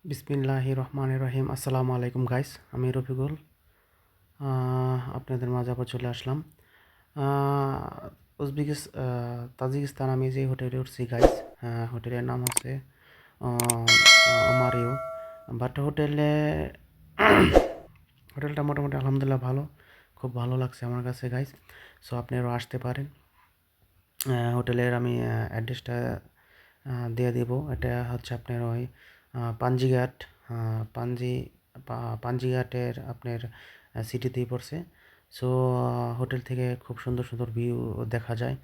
বিসমিল্লাহির রহমানির রহিম। আসসালামু আলাইকুম গাইস, আমি রফিকুল আপনাদের মাঝে আবার চলে আসলাম। তাজিকিস্তান আমি যে হোটেলে উঠছি গাইস, হোটেলের নাম হচ্ছে অমারিও। বাট হোটেলটা মোটামুটি আলহামদুলিল্লাহ ভালো, খুব ভালো লাগছে আমার কাছে গাইস। সো আপনারাও আসতে পারেন। হোটেলের আমি অ্যাড্রেসটা দিয়ে দিব। এটা হচ্ছে আপনার ওই পাঞ্জিঘাট, পাঞ্জি পাঞ্জিঘাটের আপনার সিটিতেই পড়ছে। সো হোটেল থেকে খুব সুন্দর সুন্দর ভিউ দেখা যায়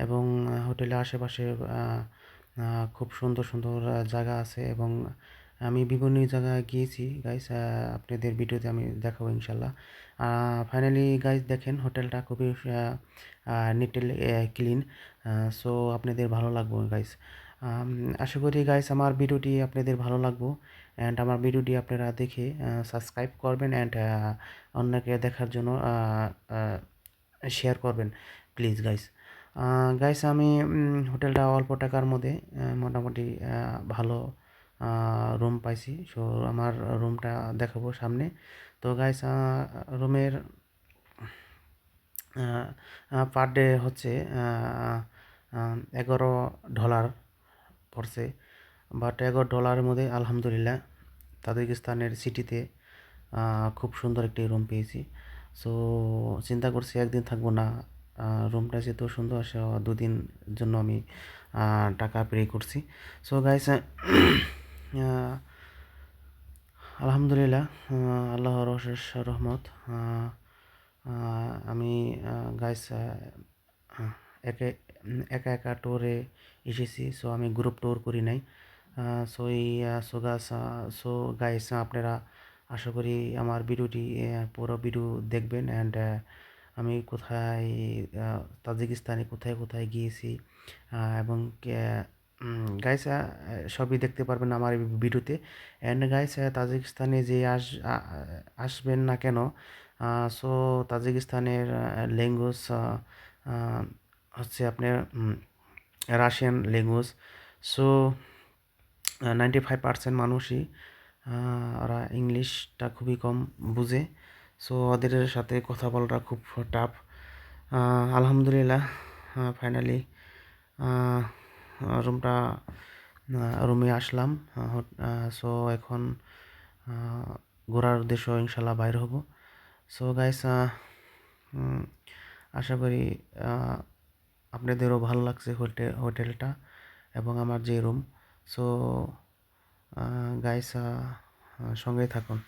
এবং হোটেলের আশেপাশে খুব সুন্দর সুন্দর জায়গা আছে এবং আমি বিভিন্ন জায়গায় গিয়েছি গাইস, আপনাদের ভিডিওতে আমি দেখাবো ইনশাল্লাহ। ফাইনালি গাইস দেখেন হোটেলটা খুবই নিট ক্লিন। সো আপনাদের ভালো লাগবে গাইস। আশা করি গাইস আমার ভিডিওটি আপনাদের ভালো লাগবে অ্যান্ড আমার ভিডিওটি আপনারা দেখে সাবস্ক্রাইব করবেন অ্যান্ড অন্যকে দেখার জন্য শেয়ার করবেন প্লিজ গাইস। গাইস আমি হোটেলটা অল্প টাকার মধ্যে মোটামুটি ভালো রুম পাইছি। সো আমার রুমটা দেখাবো সামনে। তো গাইস রুমের পার ডে হচ্ছে $11 পড়ছে। বাট $11 মধ্যে আলহামদুলিল্লাহ তাজিকিস্তানের সিটিতে খুব সুন্দর একটি রুম পেয়েছি। সো চিন্তা করছি একদিন থাকবো না, রুমটা যেহেতু সুন্দর সে 2 দিন জন্য আমি টাকা পে করছি। সো গাইস আলহামদুলিল্লাহ, আল্লাহর অশেষ রহমত। আমি গাইস একে একা একা ট্যুরে এসেছি। সো আমি গ্রুপ ট্যুর করি নাই। সো সো গাইস আপনারা আশা করি আমার ভিডিওটি পুরো ভিডিও দেখবেন অ্যান্ড আমি কোথায় তাজিকিস্তানে কোথায় কোথায় গিয়েছি এবং গাইস সবই দেখতে পারবেন আমার এই ভিডিওতে। অ্যান্ড গাইস তাজিকিস্তানে যে আসবেন না কেন, সো তাজিকিস্তানের ল্যাঙ্গুয়েজ হচ্ছে আপনার রাশিয়ান ল্যাঙ্গুয়েজ। সো 95% মানুষই ওরা ইংলিশটা খুবই কম বুঝে। সো ওদের সাথে কথা বলাটা খুব টাফ। আলহামদুলিল্লাহ ফাইনালি রুমে আসলাম। সো এখন ঘোরার উদ্দেশ্য ইনশাল্লাহ বাইর হব। সো গাইস আশা করি আপনাদেরও ভালো লাগছে হোটেলটা এবং আমার যে রুম। সো গাইস সঙ্গেই থাকুন।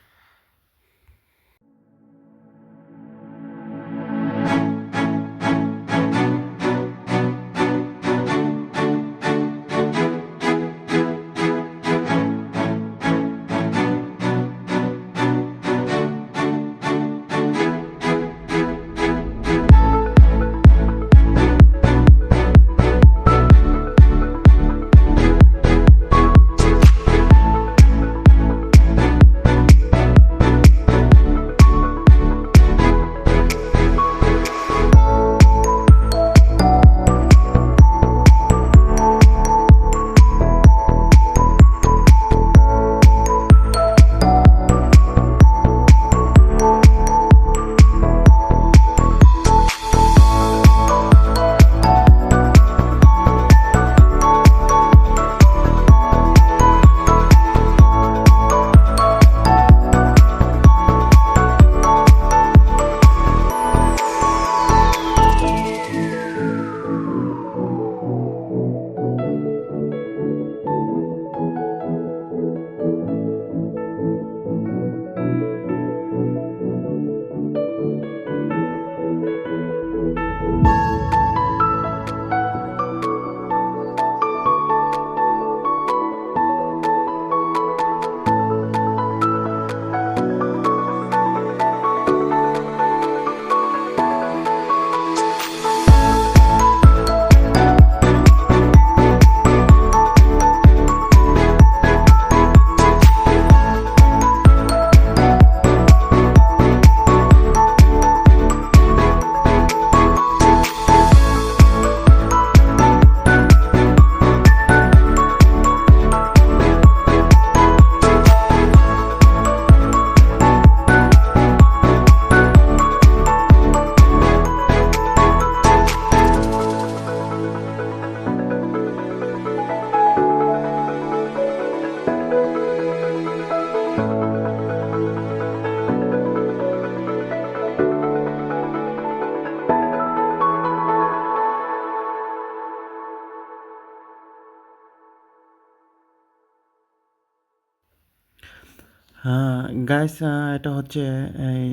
হ্যাঁ গাইস, এটা হচ্ছে এই,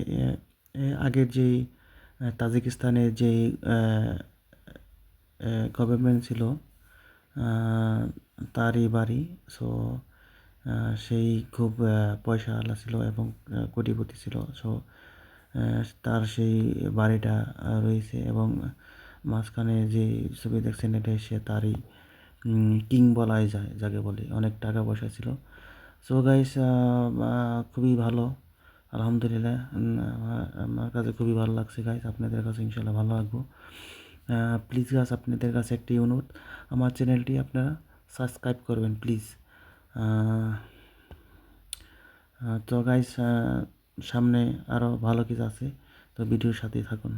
আগের যেই তাজিকিস্তানের যেই গভর্নমেন্ট ছিল, আহ, তারই বাড়ি। সো সেই খুব পয়সাওয়ালা ছিল এবং কোটিপতি ছিল। সো তার সেই বাড়িটা রয়েছে এবং মাঝখানে যে ছবি দেখছেন এটা সে তারই কিং বলাই যায়, যাকে বলে। অনেক টাকা পয়সা ছিল। সো গাইস, খুবই ভালো, আলহামদুলিল্লাহ। আমার কাছে খুবই ভালো লাগছে গাইস, আপনাদের কাছে ইনশাল্লাহ ভালো লাগবো। প্লিজ গাছ, আপনাদের কাছে একটি অনুরোধ, আমার চ্যানেলটি আপনারা সাবস্ক্রাইব করবেন প্লিজ। তো গাইস, সামনে আরও ভালো কিছু আছে, তো ভিডিওর সাথেই থাকুন।